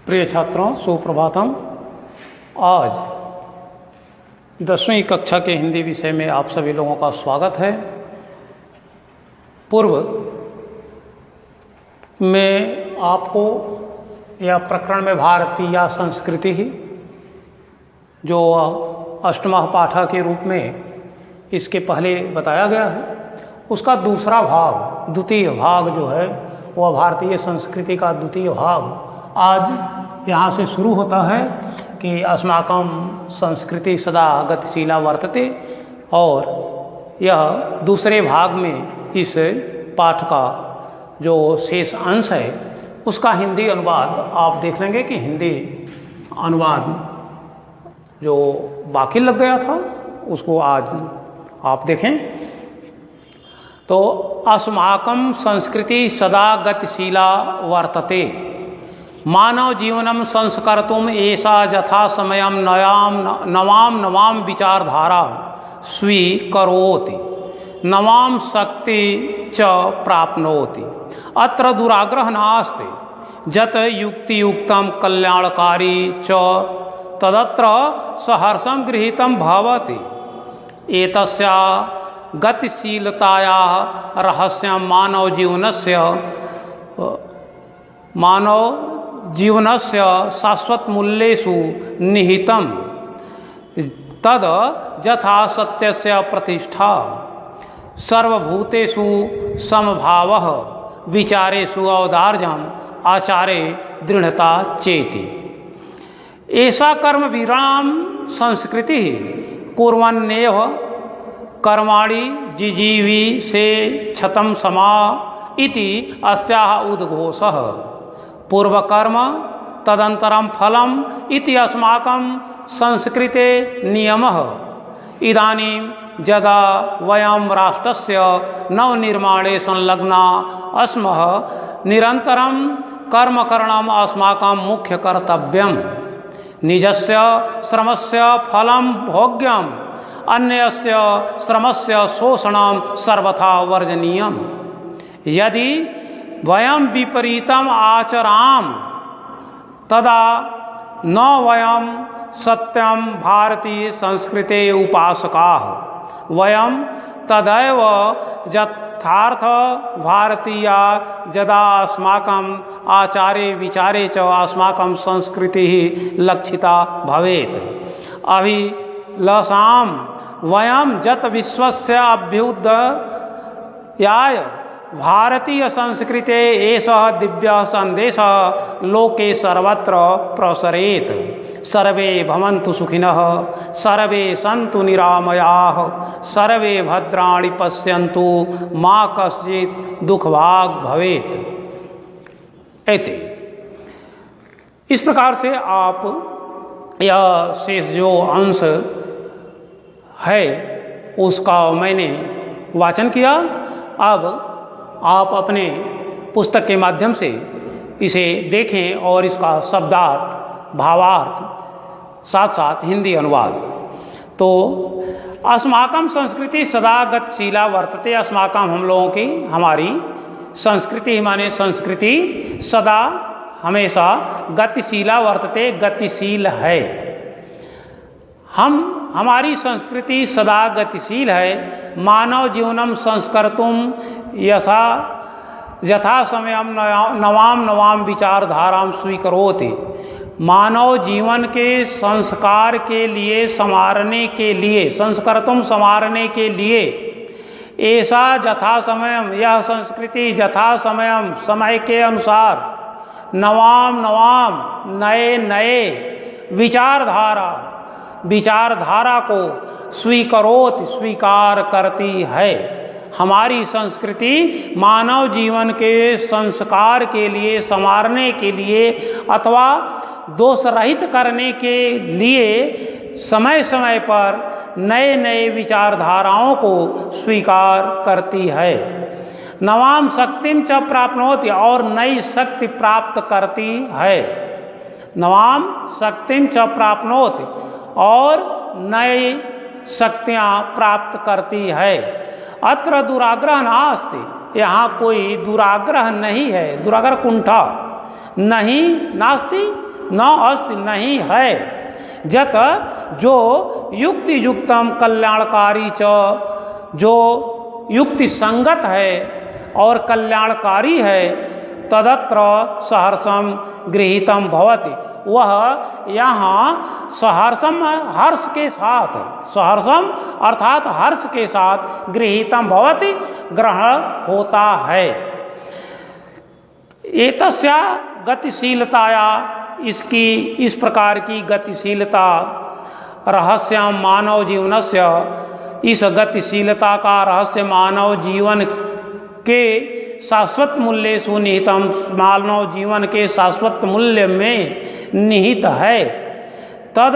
प्रिय छात्रों, सुप्रभातम। आज 10वीं कक्षा के हिंदी विषय में आप सभी लोगों का स्वागत है। पूर्व में आपको यह प्रकरण में भारतीय संस्कृति ही जो अष्टमः पाठा के रूप में इसके पहले बताया गया है, उसका दूसरा भाग, द्वितीय भाग जो है वह भारतीय संस्कृति का द्वितीय भाग आज यहाँ से शुरू होता है कि अस्माकं संस्कृति सदा गतिशीला वर्तते। और यह दूसरे भाग में इस पाठ का जो शेष अंश है उसका हिंदी अनुवाद आप देख लेंगे कि हिंदी अनुवाद जो बाकी लग गया था उसको आज आप देखें। तो अस्माकं संस्कृति सदा गतिशीला वर्तते, मानव जीवनम संस्कर्तुम एषा यथा समयम नवाम विचारधारा स्वीकरोति, नवाम शक्ति च प्राप्नोति। अत्र दुराग्रह नास्ति, यत् युक्तियुक्तं कल्याणकारी च तदत्र सहर्षं गृहीतं भवति। एतस्या गतिशीलतायाः रहस्यं मानव जीवनस्य शाश्वत मूल्येषु निहितं तद यथा सत्यस्य प्रतिष्ठा, सर्वभूतेषु समभावः, विचारेषु औदार्यम्, आचारे दृढ़ता चेति। एषा कर्मवीरां संस्कृति कुर्वन्नेव कर्माणि जिजीवी से क्षतं समा इति अस्याः उद्घोषः। पूर्वकर्म तदंतरम फलम इति अस्माकं संस्कृते नियमः। इदानीं यदा वयं राष्ट्रस्य नवनिर्माणे संलग्ना अस्मः, निरन्तरं कर्मकरणम् अस्माकं मुख्यकर्तव्यम्। निजस्य श्रमस्य फलं भोग्यम्, अन्यस्य श्रमस्य शोषणं सर्वथा वर्जनीयम्। यदि वयं विपरीतम् आचराम तदा न वयं सत्यं भारतीय संस्कृते उपासकाः, वयं तदैव यथार्थ भारतीया यदा अस्माकं आचारे विचारे च अस्माकं संस्कृतिः लक्षिता भवेत्। अभिलाषां वयं यत् विश्वस्य अभ्युदयाय भारतीय संस्कृते एषः दिव्यः सन्देशः लोके सर्वत्र प्रसरेत्। सर्वे भवन्तु सुखिनः, सर्वे सन्तु निरामयाः, सर्वे भद्राणि पश्यन्तु, मा कश्चित् दुःखभाग् भवेत्। ऐते इस प्रकार से आप यह शेष जो अंश है उसका मैंने वाचन किया। अब आप अपने पुस्तक के माध्यम से इसे देखें और इसका शब्दार्थ, भावार्थ, साथ साथ हिंदी अनुवाद। तो अस्माकं संस्कृति सदा गतिशीला वर्तते। अस्माकं हम लोगों की, हमारी संस्कृति माने संस्कृति सदा हमेशा गतिशीला वर्तते, गतिशील है। हमारी संस्कृति सदा गतिशील है। मानव जीवनम संस्कर्तुम यथा समयम नवाम विचारधाराम स्वीकरोति। मानव जीवन के संस्कार के लिए, संवारने के लिए, संस्कर्तुम संवारने के लिए, ऐसा यथा समयम, यह संस्कृति यथा समयम, समय के अनुसार, नवाम नए नए विचारधारा को स्वीकार करती है। हमारी संस्कृति मानव जीवन के संस्कार के लिए, संवारने के लिए अथवा दोष रहित करने के लिए समय समय पर नए नए विचारधाराओं को स्वीकार करती है। नवाम शक्तिम च प्राप्नोति, और नई शक्ति प्राप्त करती है। नवाम शक्तिम च प्राप्नोति, और नई शक्तियाँ प्राप्त करती है। अत्र दुराग्रह नास्ति, यहाँ कोई दुराग्रह नहीं है, दुराग्रह कुंठा नहीं, नास्ति न अस्ति, नहीं है। जत जो युक्ति युक्तम कल्याणकारी च, जो युक्ति संगत है और कल्याणकारी है, तदत्र सहर्षम गृहीतम भवति, वह यहाँ सहर्षम हर्ष के साथ, सहर्षम अर्थात हर्ष के साथ गृहीतम भवति ग्रहण होता है। एतस्या गतिशीलताया, इसकी इस प्रकार की गतिशीलता, रहस्यम मानव जीवनस्य, इस गतिशीलता का रहस्य मानव जीवन के शाश्वत मूल्य सुनिहितम, मानव जीवन के शाश्वत मूल्य में निहित है। तद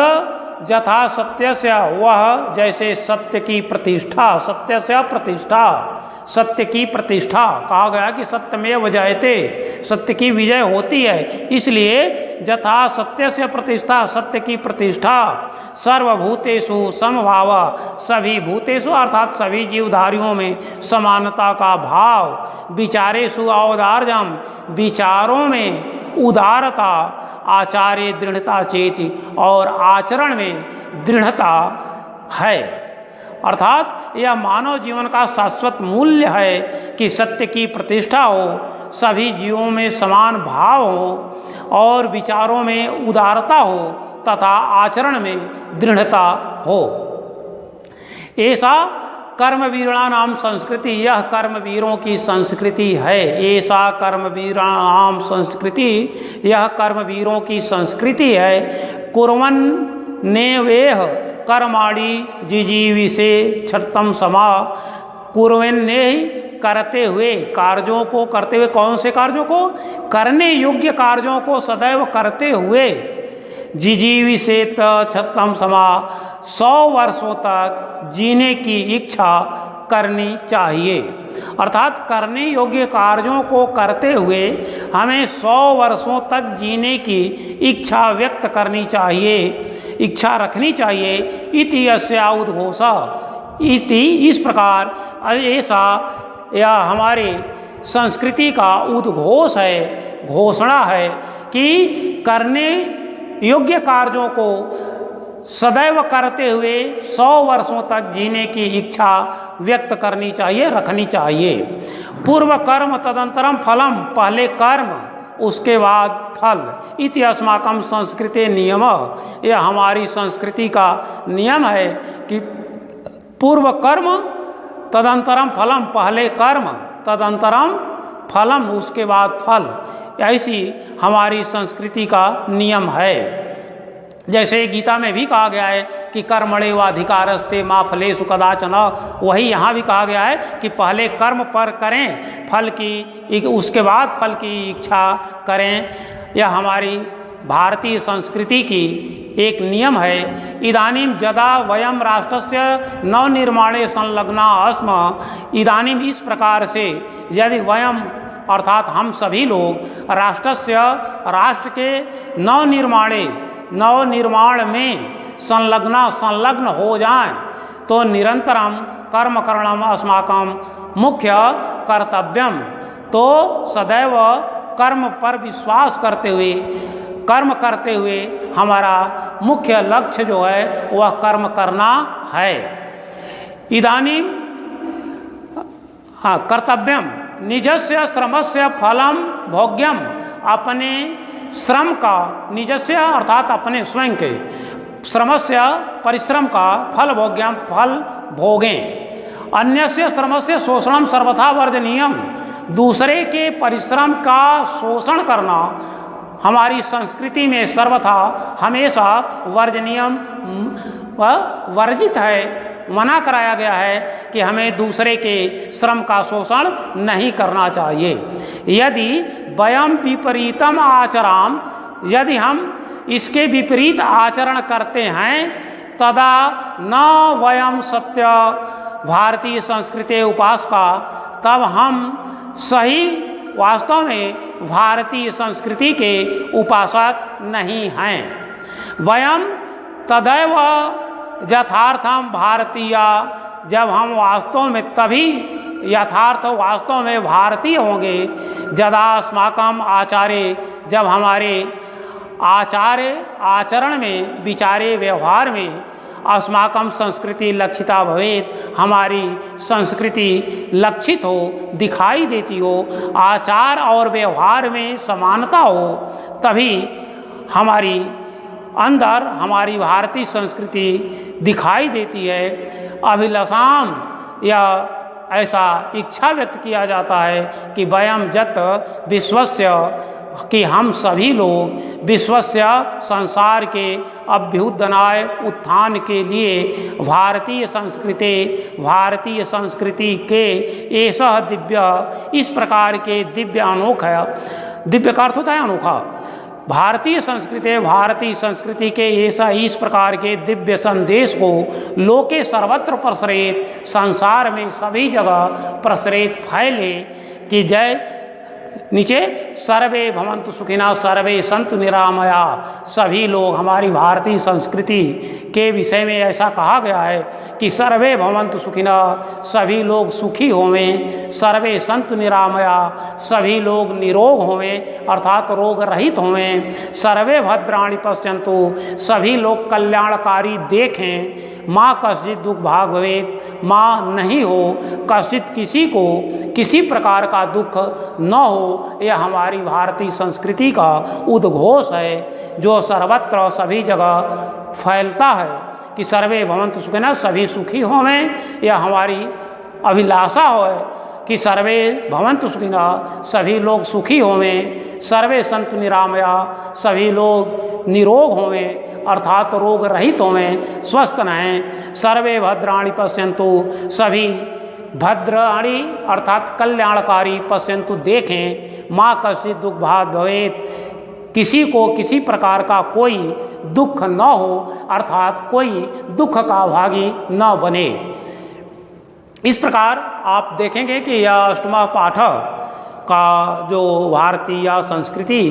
यथा सत्य से, वह जैसे सत्य की प्रतिष्ठा, सत्य से प्रतिष्ठा, सत्य की प्रतिष्ठा, कहा गया कि सत्यमेव जयते, सत्य की विजय होती है, इसलिए यथा सत्य से प्रतिष्ठा, सत्य की प्रतिष्ठा, सर्वभूतेषु समभाव, सभी भूतेषु अर्थात सभी जीवधारियों में समानता का भाव, विचारेषु औदार्यम, विचारों में उदारता, आचार्य दृढ़ता चेति, और आचरण में दृढ़ता है। अर्थात यह मानव जीवन का शाश्वत मूल्य है कि सत्य की प्रतिष्ठा हो, सभी जीवों में समान भाव हो और विचारों में उदारता हो तथा आचरण में दृढ़ता हो। ऐसा कर्मवीराणां नाम संस्कृति, यह कर्मवीरों की संस्कृति है। ऐसा कर्मवीराणां संस्कृति, यह कर्मवीरों की संस्कृति है। कुर्वन् नेवेह कर्माणि जिजीविषे क्षत्रम समा, कुर्वन् ने करते हुए, कार्यों को करते हुए, कौन से कार्यों को? करने योग्य कार्यों को सदैव करते हुए, जिजीविषेत क्षत्रम समा, 100 वर्षों तक जीने की इच्छा करनी चाहिए। अर्थात करने योग्य कार्यों को करते हुए हमें 100 वर्षों तक जीने की इच्छा व्यक्त करनी चाहिए, इच्छा रखनी चाहिए। इति अस्या उद्घोषा, इति इस प्रकार, ऐसा यह हमारे संस्कृति का उद्घोष है, घोषणा है कि करने योग्य कार्यों को सदैव करते हुए 100 वर्षों तक जीने की इच्छा व्यक्त करनी चाहिए, रखनी चाहिए। पूर्व कर्म तदंतरम फलम, पहले कर्म उसके बाद फल। इति अस्माकं संस्कृते नियम, यह हमारी संस्कृति का नियम है कि पूर्व कर्म तदंतरम फलम, पहले कर्म तदंतरम फलम, उसके बाद फल। ऐसी हमारी संस्कृति का नियम है। जैसे गीता में भी कहा गया है कि कर्मण्येवाधिकारस्ते मा फलेषु कदाचन, वही यहाँ भी कहा गया है कि पहले कर्म पर करें, फल की, उसके बाद फल की इच्छा करें। यह हमारी भारतीय संस्कृति की एक नियम है। इदानीं यदा वयं राष्ट्रस्य नवनिर्माणे संलग्ना स्म, इदानीं इस प्रकार से यदि वयं अर्थात हम सभी लोग राष्ट्र के नवनिर्माण में संलग्न हो जाएं, तो निरंतरम कर्म करणम अस्माकं मुख्य कर्तव्यम, तो सदैव कर्म पर विश्वास करते हुए, कर्म करते हुए हमारा मुख्य लक्ष्य जो है वह कर्म करना है। इदानीं कर्तव्यम निजस्य श्रमस्य फलम भोग्यम, अपने श्रम का, निजस्य अर्थात अपने स्वयं के, श्रमस्य परिश्रम का फल भोग्यम, फल भोगें। अन्यस्य श्रमस्य शोषणम सर्वथा वर्जनीयम, दूसरे के परिश्रम का शोषण करना हमारी संस्कृति में सर्वथा हमेशा वर्जनीयम, वर्जित है, मना कराया गया है कि हमें दूसरे के श्रम का शोषण नहीं करना चाहिए। यदि वयम विपरीतम आचराम, यदि हम इसके विपरीत आचरण करते हैं, तदा न वयम सत्य भारतीय संस्कृति उपासका, तब हम सही वास्तव में भारतीय संस्कृति के उपासक नहीं हैं। वयम तदैव यथार्थम भारतीय, जब हम वास्तव में, तभी यथार्थ वास्तव में भारतीय होंगे। यदा अस्माकं आचार्य, जब हमारे आचार्य आचरण में विचारे व्यवहार में अस्माकं संस्कृति लक्षिता भवेत, हमारी संस्कृति लक्षित हो, दिखाई देती हो, आचार और व्यवहार में समानता हो, तभी हमारी अंदर हमारी भारतीय संस्कृति दिखाई देती है। अभिलाषाम या ऐसा इच्छा व्यक्त किया जाता है कि वयम जत विश्वस्य, कि हम सभी लोग विश्वस्य संसार के अभ्युदनाय उत्थान के लिए भारतीय संस्कृति के ऐसा दिव्य, इस प्रकार के दिव्य अनोखा, दिव्य का अर्थ होता है अनोखा, भारतीय संस्कृति के ऐसा इस प्रकार के दिव्य संदेश को लोके सर्वत्र प्रसरेत, संसार में सभी जगह प्रसरेत फैले, कि जय नीचे सर्वे भवन्तु सुखिनः सर्वे सन्तु निरामया, सभी लोग, हमारी भारतीय संस्कृति के विषय में ऐसा कहा गया है कि सर्वे भवन्तु सुखिनः, सभी लोग सुखी होवें, सर्वे सन्तु निरामया, सभी लोग निरोग होवें अर्थात रोग रहित होवें, सर्वे भद्राणि पश्यन्तु, सभी लोग कल्याणकारी देखें, माँ कश्चित् दुख भाग भवेत्, माँ नहीं हो कश्चित् किसी को किसी प्रकार का दुख न हो, यह हमारी भारतीय संस्कृति का उद्घोष है जो सर्वत्र सभी जगह फैलता है कि सर्वे भवन्तु सुखिनः, सभी सुखी होवें, यह हमारी अभिलाषा है कि सर्वे भवन्तु सुखिनः, सभी लोग सुखी होवें, सर्वे सन्तु निरामया, सभी लोग निरोग होवें अर्थात रोग रहित होवें, स्वस्थ रहें, सर्वे भद्राणि पश्यन्तु, सभी भद्राणि अर्थात कल्याणकारी पश्यन्तु देखें, माँ कश्चित् दुख भाग भवेत्, किसी को किसी प्रकार का कोई दुख न हो अर्थात कोई दुख का भागी न बने। इस प्रकार आप देखेंगे कि यह अष्टमा पाठ का जो भारतीय संस्कृति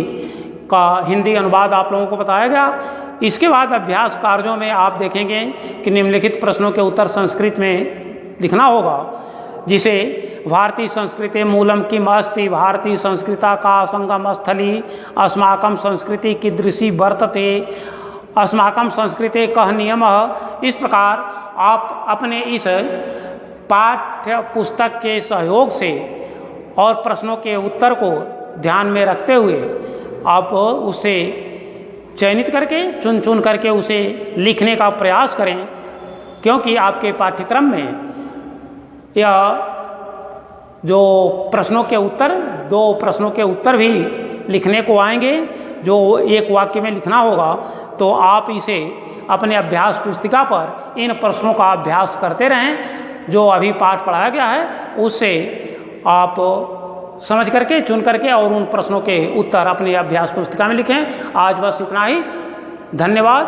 का हिंदी अनुवाद आप लोगों को बताया गया। इसके बाद अभ्यास कार्यों में आप देखेंगे कि निम्नलिखित प्रश्नों के उत्तर संस्कृत में लिखना होगा, जिसे भारतीय संस्कृति मूलम किम अस्ति, भारतीय संस्कृता का संगम स्थली, अस्माकं संस्कृति कीदृशी वर्तते, अस्माकं संस्कृते कः नियमः। इस प्रकार आप अपने इस पाठ्य पुस्तक के सहयोग से और प्रश्नों के उत्तर को ध्यान में रखते हुए आप उसे चयनित करके चुन करके उसे लिखने का प्रयास करें, क्योंकि आपके पाठ्यक्रम में यह जो प्रश्नों के उत्तर, 2 प्रश्नों के उत्तर भी लिखने को आएंगे जो एक वाक्य में लिखना होगा, तो आप इसे अपने अभ्यास पुस्तिका पर इन प्रश्नों का अभ्यास करते रहें। जो अभी पाठ पढ़ाया गया है उससे आप समझ करके चुन करके और उन प्रश्नों के उत्तर अपने अभ्यास पुस्तिका में लिखें। आज बस इतना ही, धन्यवाद।